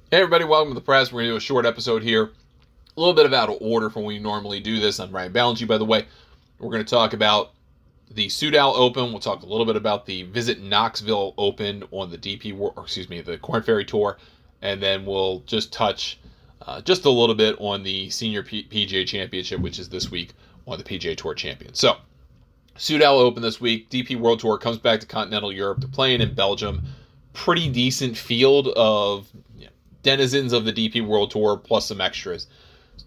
Hey everybody, welcome to the press. We're going to do a short episode here. A little bit out of order from when we normally do this. I'm Ryan Ballantyne, by the way. We're going to talk about the Soudal Open. We'll talk a little bit about the Visit Knoxville Open on the the Korn Ferry Tour, and then we'll just touch just a little bit on the Senior PGA Championship, which is this week on the PGA Tour Champion. So, Soudal Open this week. DP World Tour comes back to continental Europe. They're playing in Belgium. Pretty decent field of denizens of the DP World Tour plus some extras.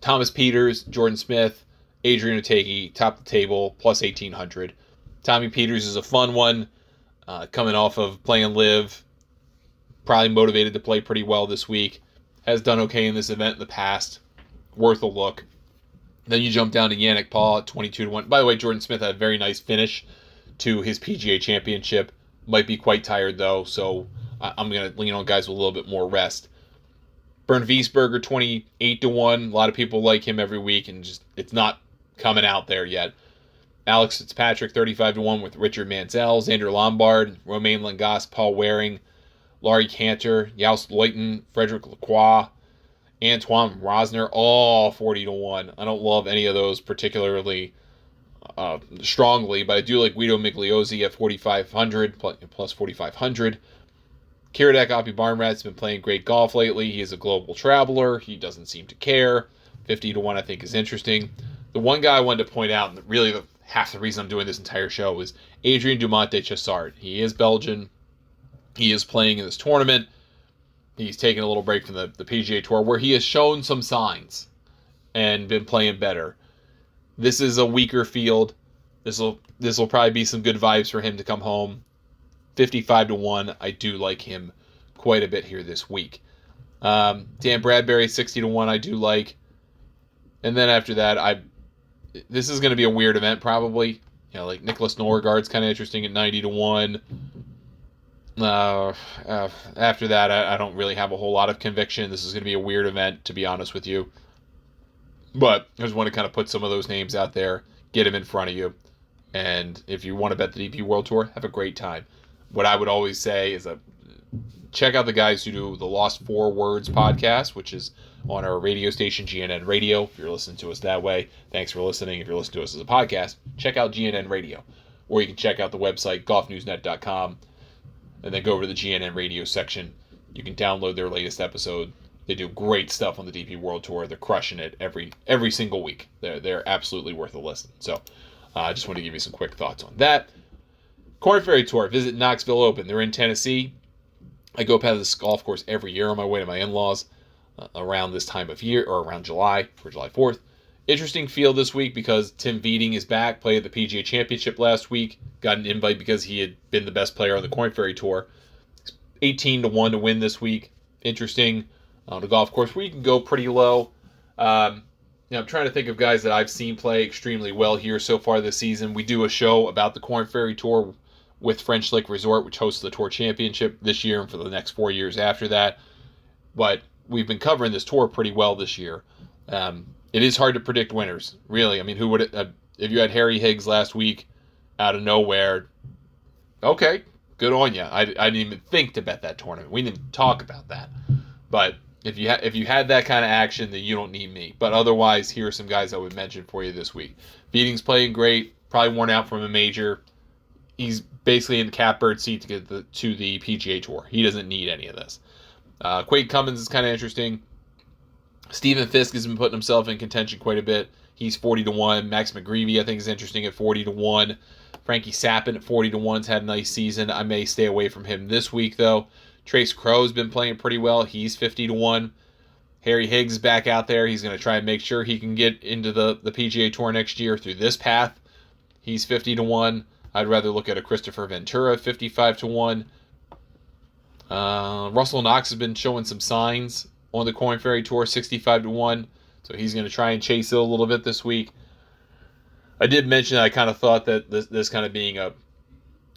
Thomas Pieters, Jordan Smith, Adrian Otegi, top the table, plus 1,800. Tommy Pieters is a fun one, coming off of playing live, probably motivated to play pretty well this week. Has done okay in this event in the past. Worth a look. Then you jump down to Yannick Paul at 22-1. By the way, Jordan Smith had a very nice finish to his PGA Championship. Might be quite tired though, so I'm going to lean on guys with a little bit more rest. Bernd Wiesberger 28-1. A lot of people like him every week, and just it's not coming out there yet. Alex Fitzpatrick 35-1 with Richard Mansell, Xander Lombard, Romain Langas, Paul Waring, Laurie Cantor, Joost Luiten, Frederick Lacroix, Antoine Rosner, all 40-1. I don't love any of those particularly strongly, but I do like Guido Migliozzi at 4,500 plus 4,500. Kiradech Oppie Barnrat's been playing great golf lately. He is a global traveler. He doesn't seem to care. 50-1 I think is interesting. The one guy I wanted to point out, and really half the reason I'm doing this entire show, is Adrien Dumont de Chassard. He is Belgian. He is playing in this tournament. He's taken a little break from the PGA Tour where he has shown some signs and been playing better. This is a weaker field. This will probably be some good vibes for him to come home. 55-1. I do like him quite a bit here this week. Dan Bradbury 60-1. I do like. And then after that, this is going to be a weird event probably. Like Nicholas Norgaard's kind of interesting at 90-1. After that, I don't really have a whole lot of conviction. This is going to be a weird event, to be honest with you. But I just want to kind of put some of those names out there, get them in front of you. And if you want to bet the DP World Tour, have a great time. What I would always say is check out the guys who do the Lost 4 Words podcast, which is on our radio station, GNN Radio. If you're listening to us that way, thanks for listening. If you're listening to us as a podcast, check out GNN Radio. Or you can check out the website, golfnewsnet.com, and then go over to the GNN Radio section. You can download their latest episode. They do great stuff on the DP World Tour. They're crushing it every single week. They're absolutely worth a listen. So I just want to give you some quick thoughts on that. Korn Ferry Tour, Visit Knoxville Open. They're in Tennessee. I go past this golf course every year on my way to my in-laws around this time of year, or around July, for July 4th. Interesting field this week because Tim Veeding is back, played at the PGA Championship last week, got an invite because he had been the best player on the Korn Ferry Tour. 18-1 to win this week. Interesting on a golf course where you can go pretty low. I'm trying to think of guys that I've seen play extremely well here so far this season. We do a show about the Korn Ferry Tour with French Lake Resort, which hosts the Tour Championship this year and for the next 4 years after that. But we've been covering this tour pretty well this year. It is hard to predict winners, really. I mean, who would if you had Harry Higgs last week out of nowhere? Okay, good on you. I didn't even think to bet that tournament. We didn't talk about that. But if you had that kind of action, then you don't need me. But otherwise, here are some guys I would mention for you this week. Veeding's playing great. Probably worn out from a major. He's basically in catbird seat to get to the PGA Tour. He doesn't need any of this. Quade Cummins is kind of interesting. Stephen Fisk has been putting himself in contention quite a bit. He's 40-1. Max McGreevy, I think, is interesting at 40-1. Frankie Sappin at 40-1's had a nice season. I may stay away from him this week, though. Trace Crow's been playing pretty well. He's 50-1. Harry Higgs is back out there. He's going to try and make sure he can get into the PGA Tour next year through this path. He's 50-1. I'd rather look at a Christopher Ventura, 55-1. Russell Knox has been showing some signs on the Korn Ferry Tour, 65-1. So he's going to try and chase it a little bit this week. I did mention that I kind of thought that this kind of being a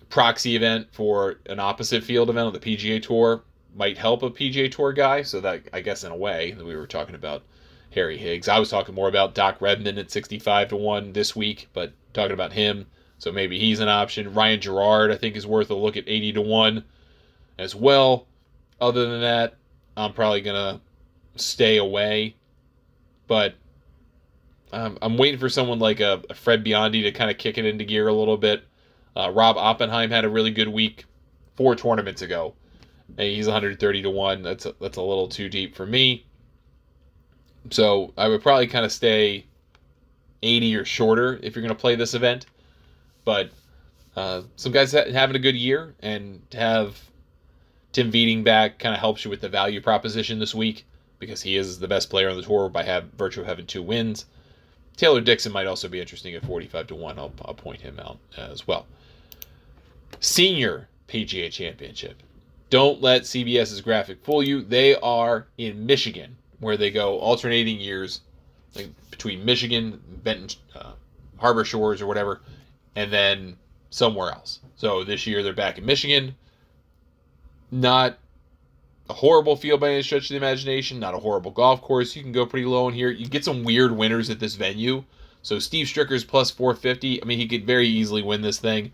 proxy event for an opposite field event on the PGA Tour might help a PGA Tour guy. So that, I guess, in a way, we were talking about Harry Higgs. I was talking more about Doc Redman at 65-1 this week, but talking about him. So maybe he's an option. Ryan Gerard, I think, is worth a look at 80-1 as well. Other than that, I'm probably going to stay away. But I'm waiting for someone like a Fred Biondi to kind of kick it into gear a little bit. Rob Oppenheim had a really good week 4 tournaments ago. And he's 130 to 1. That's a little too deep for me. So I would probably kind of stay 80 or shorter if you're going to play this event. But some guys having a good year, and to have Tim Vieding back kind of helps you with the value proposition this week, because he is the best player on the tour by virtue of having 2 wins. Taylor Dixon might also be interesting at 45 to 1. I'll point him out as well. Senior PGA Championship. Don't let CBS's graphic fool you. They are in Michigan, where they go alternating years, like between Michigan, Benton, Harbor Shores or whatever, and then somewhere else. So this year they're back in Michigan. Not a horrible field by any stretch of the imagination. Not a horrible golf course. You can go pretty low in here. You get some weird winners at this venue. So Steve Stricker's plus 450. I mean, he could very easily win this thing.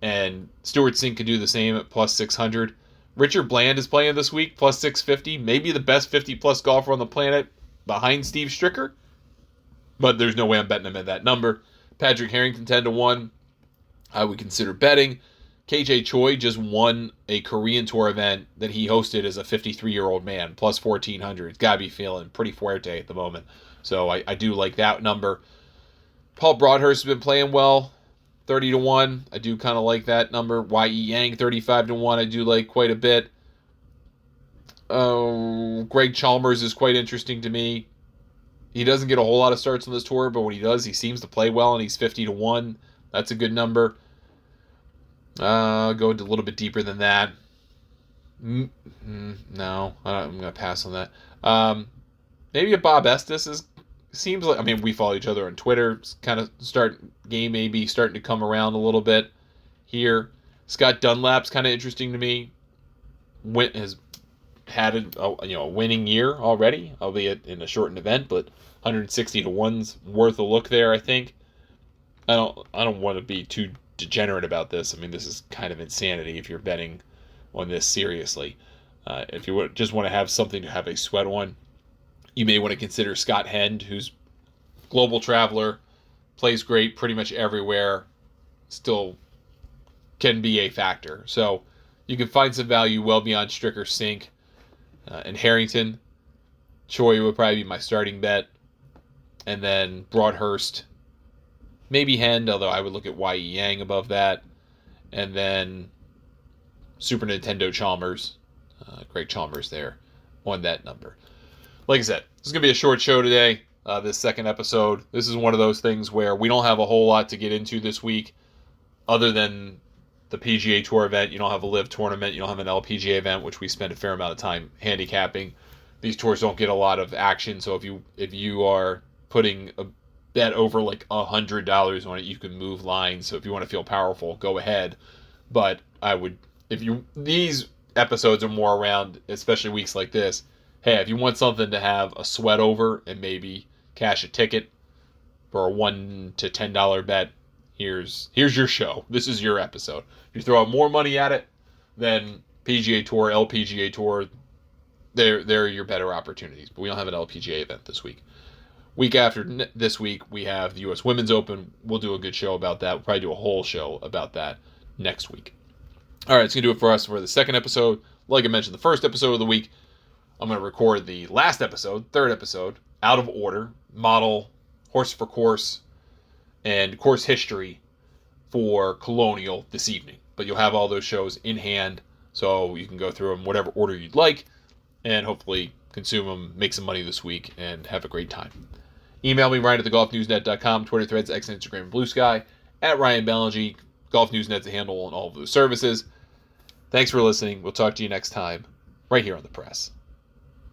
And Stuart Sink could do the same at plus 600. Richard Bland is playing this week, plus 650. Maybe the best 50-plus golfer on the planet behind Steve Stricker. But there's no way I'm betting him at that number. Patrick Harrington, 10 to 1. I would consider betting. KJ Choi just won a Korean Tour event that he hosted as a 53-year-old man, plus 1,400. He's got to be feeling pretty fuerte at the moment. So I do like that number. Paul Broadhurst has been playing well. 30 to 1. I do kind of like that number. Y.E. Yang, 35 to 1. I do like quite a bit. Greg Chalmers is quite interesting to me. He doesn't get a whole lot of starts on this tour, but when he does, he seems to play well, and he's 50 to 1. That's a good number. Go a little bit deeper than that. No, I'm going to pass on that. Maybe a Bob Estes seems like, I mean, we follow each other on Twitter. It's kind of game maybe starting to come around a little bit here. Scott Dunlap's kind of interesting to me. Has had a winning year already, albeit in a shortened event, but 160 to 1's worth a look there, I think. I don't want to be too degenerate about this. I mean, this is kind of insanity if you're betting on this seriously. If you just want to have something to have a sweat on, you may want to consider Scott Hend, who's global traveler, plays great pretty much everywhere, still can be a factor. So you can find some value well beyond Stricker, Sink, and Harrington. Choi would probably be my starting bet. And then Broadhurst, maybe Hend, although I would look at Y.E. Yang above that. And then Super Nintendo Chalmers, Greg Chalmers there on that number. Like I said, this is going to be a short show today, this second episode. This is one of those things where we don't have a whole lot to get into this week other than the PGA Tour event. You don't have a LIV tournament. You don't have an LPGA event, which we spend a fair amount of time handicapping. These tours don't get a lot of action, so if you are putting a bet over like $100 on it, you can move lines. So if you want to feel powerful, go ahead. But these episodes are more around, especially weeks like this. Hey, if you want something to have a sweat over and maybe cash a ticket for a $1 to $10 bet, here's your show. This is your episode. If you throw out more money at it, then PGA Tour, LPGA Tour, they're your better opportunities. But we don't have an LPGA event this week. Week after this week, we have the U.S. Women's Open. We'll do a good show about that. We'll probably do a whole show about that next week. All right, it's going to do it for us for the second episode. Like I mentioned, the first episode of the week, I'm going to record the last episode, third episode, out of order, model, horse for course, and course history for Colonial this evening. But you'll have all those shows in hand, so you can go through them whatever order you'd like, and hopefully consume them, make some money this week, and have a great time. Email me, Ryan at thegolfnewsnet.com, Twitter, Threads, X, Instagram, Blue Sky, at Ryan Ballingy. Golf Newsnet's a handle on all of those services. Thanks for listening. We'll talk to you next time, right here on The Press.